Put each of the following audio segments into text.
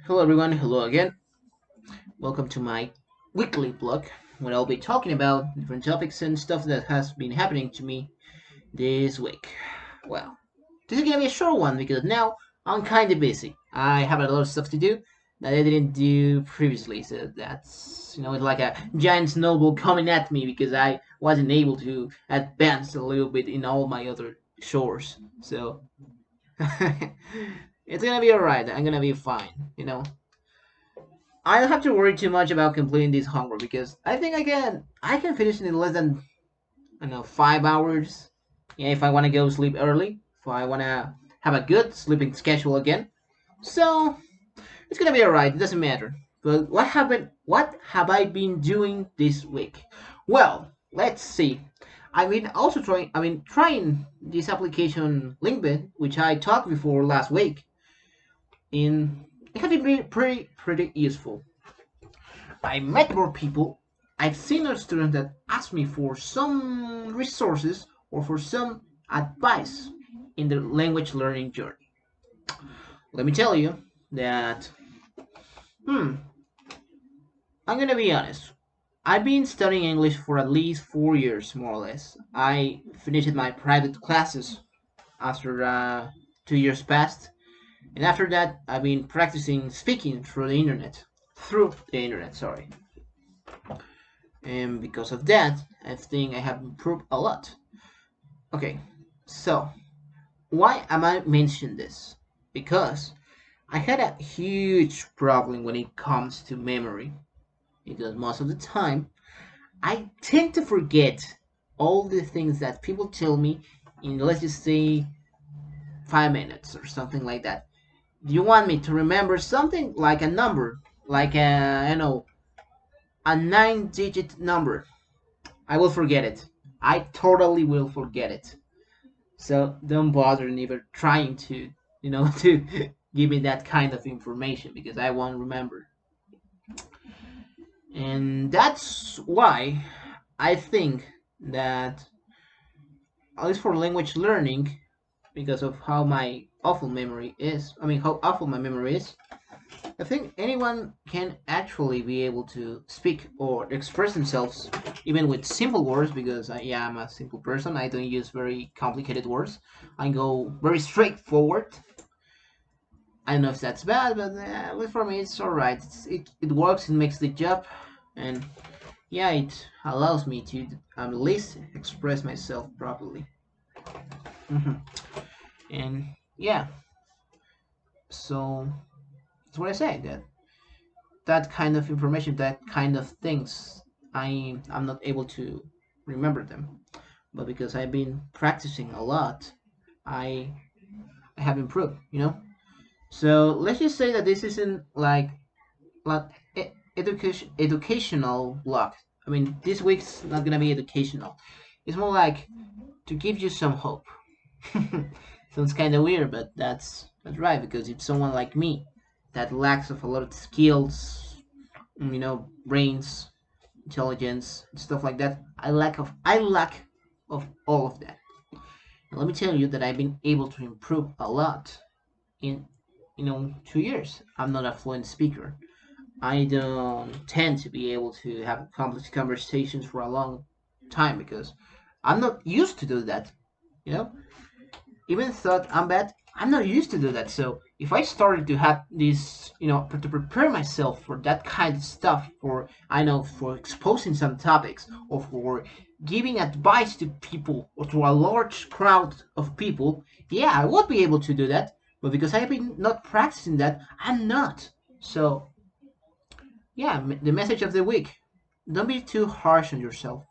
Hello everyone, hello again. Welcome to my weekly blog where I'll be talking about different topics and stuff that has been happening to me this week. Well, this is gonna be a short one because now I'm kinda busy. I have a lot of stuff to do that I didn't do previously, so it's like a giant snowball coming at me because I wasn't able to advance a little bit in all my other chores. So it's gonna be alright, I'm gonna be fine. I don't have to worry too much about completing this homework because I think I can finish it in less than I don't know 5 hours. Yeah, if I want to go sleep early, if I want to have a good sleeping schedule again, so it's gonna be alright. It doesn't matter. But what happened? What have I been doing this week? Well, let's see. I've been also trying. I mean, trying this application LinkedIn, which I talked before last week. In it has been pretty useful. I met more people. I've seen a student that asked me for some resources or for some advice in the language learning journey. Let me tell you that, hmm, I'm gonna be honest. I've been studying English for at least 4 years, more or less. I finished my private classes after 2 years passed, and after that, I've been practicing speaking through the internet. Through the internet, sorry. And because of that, I think I have improved a lot. Okay, so why am I mentioning this? Because I had a huge problem when it comes to memory. Because most of the time, I tend to forget all the things that people tell me in, let's just say, 5 minutes or something like that. Do you want me to remember something like a number, like a 9-digit number? I will forget it. I totally will forget it. So don't bother never trying to to give me that kind of information because I won't remember. And that's why I think that at least for language learning, because of how my awful memory is, I mean how awful my memory is, I think anyone can actually be able to speak or express themselves even with simple words because yeah, I'm a simple person. I don't use very complicated words. I go very straightforward. I don't know if that's bad, but for me it's alright. It works, it makes the job, and yeah, it allows me to at least express myself properly. Mhm. And yeah, so that's what I say. That kind of information, that kind of things, I'm not able to remember them. But because I've been practicing a lot, I I have improved. So let's just say that this isn't like educational blog. I mean, this week's not gonna be educational. It's more like to give you some hope. Sounds kind of weird, but that's right because if someone like me that lacks of a lot of skills, brains, intelligence, stuff like that, I lack of all of that. And let me tell you that I've been able to improve a lot in 2 years. I'm not a fluent speaker. I don't tend to be able to have complex conversations for a long time because I'm not used to do that. You know, even thought I'm bad, I'm not used to do that. So if I started to have this, to prepare myself for that kind of stuff, for exposing some topics or for giving advice to people or to a large crowd of people, yeah, I would be able to do that. But because I've been not practicing that, I'm not. So yeah, the message of the week: don't be too harsh on yourself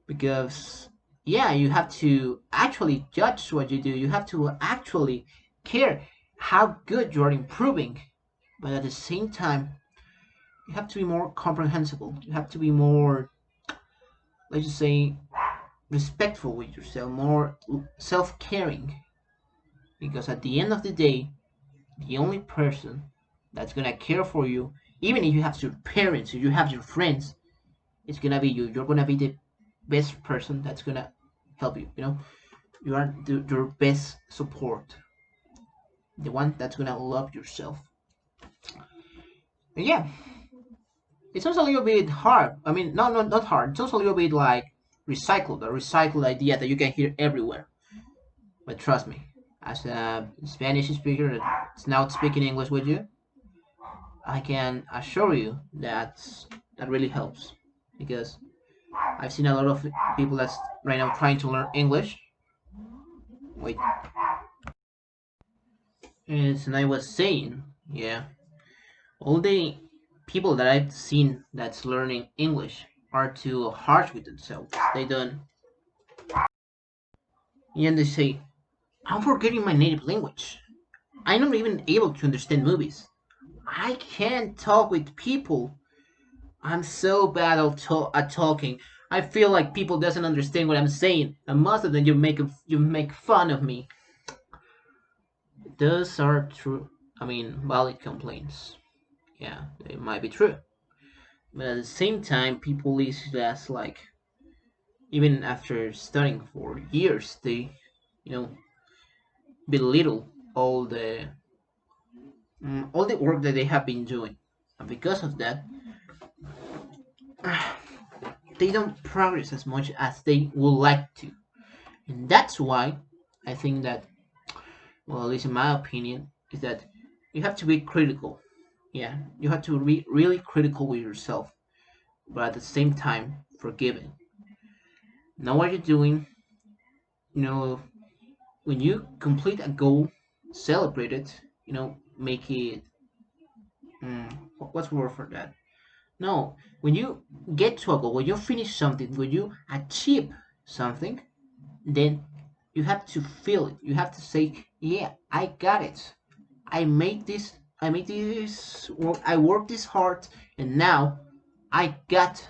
because yeah, you have to actually judge what you do. You have to actually care how good you are improving, but at the same time, you have to be more comprehensible. You have to be more, let's just say, respectful with yourself, more self-caring. Because at the end of the day, the only person that's gonna care for you, even if you have your parents, if you have your friends, it's gonna be you. You're gonna be the best person that's gonna help you. You are your best support, the one that's gonna love yourself. Yeah, it sounds a little bit hard. I mean, no, not hard. It sounds a little bit like a recycled idea that you can hear everywhere. But trust me, as a Spanish speaker that's now speaking English with you, I can assure you that really helps because I've seen a lot of people that's right now trying to learn English. Wait, and I was saying, yeah, all the people that I've seen that's learning English are too harsh with themselves. They don't, and they say, I'm forgetting my native language. I'm not even able to understand movies. I can't talk with people. I'm so bad at talking. I feel like people doesn't understand what I'm saying, and most of them you make fun of me. Those are true. I mean, valid complaints. Yeah, they might be true, but at the same time, people is just like even after studying for years, they, you know, belittle all the work that they have been doing, and because of that, they don't progress as much as they would like to, and that's why I think that, well, at least in my opinion, is that you have to be critical. Yeah, you have to be really critical with yourself, but at the same time, forgiving. Know what you're doing. You know, when you complete a goal, celebrate it. Make it. What's the word for that? No, when you get to a goal, when you finish something, when you achieve something, then you have to feel it. You have to say, "Yeah, I got it. I made this. I made this. I worked this hard, and now I got.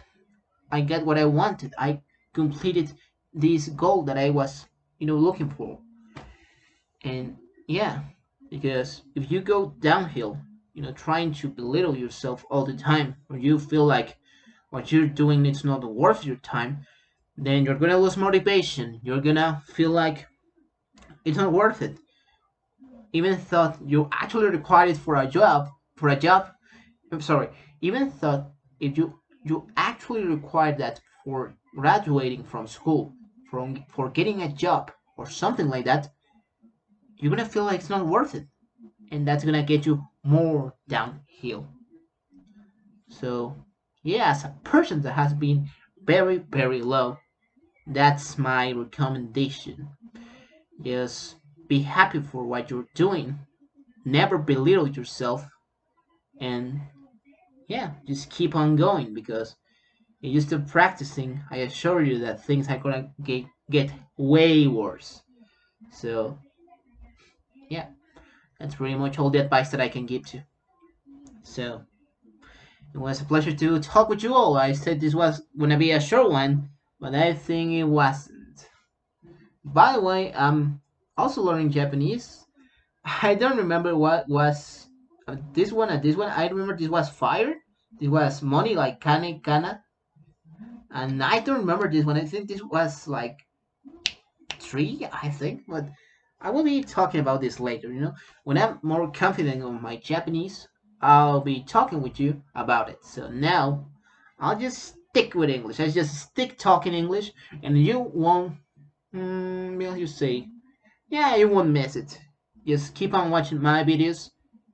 I got what I wanted. I completed this goal that I was, looking for." And yeah, because if you go downhill, trying to belittle yourself all the time, or you feel like what you're doing is not worth your time, then you're gonna lose motivation. You're gonna feel like it's not worth it. Even thought you actually required it for a job. I'm sorry. Even thought if you actually required that for graduating from school, for getting a job or something like that, you're gonna feel like it's not worth it, and that's gonna get you more downhill. So, yeah, as a person that has been very, very low, that's my recommendation. Just be happy for what you're doing, never belittle yourself, and yeah, just keep on going because if you still practicing, I assure you that things are gonna get way worse. So, yeah, that's pretty much all the advice that I can give to. So, it was a pleasure to talk with you all. I said this was gonna be a short one, but I think it wasn't. By the way, I'm also learning Japanese. I don't remember what was this one and this one. I remember this was fire. This was money like kane kana, and I don't remember this one. I think this was like three. I think, but I will be talking about this later. When I'm more confident on my Japanese, I'll be talking with you about it. So now, I'll just stick with English. I just stick talking English, and you won't. Will you say? Yeah, you won't miss it. Just keep on watching my videos,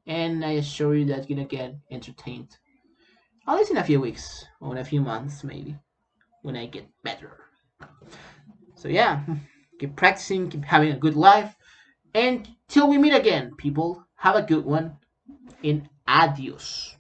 and I assure you that you're gonna get entertained. At least in a few weeks or in a few months, maybe, when I get better. So yeah, keep practicing, keep having a good life, and till we meet again, people, have a good one, and adios.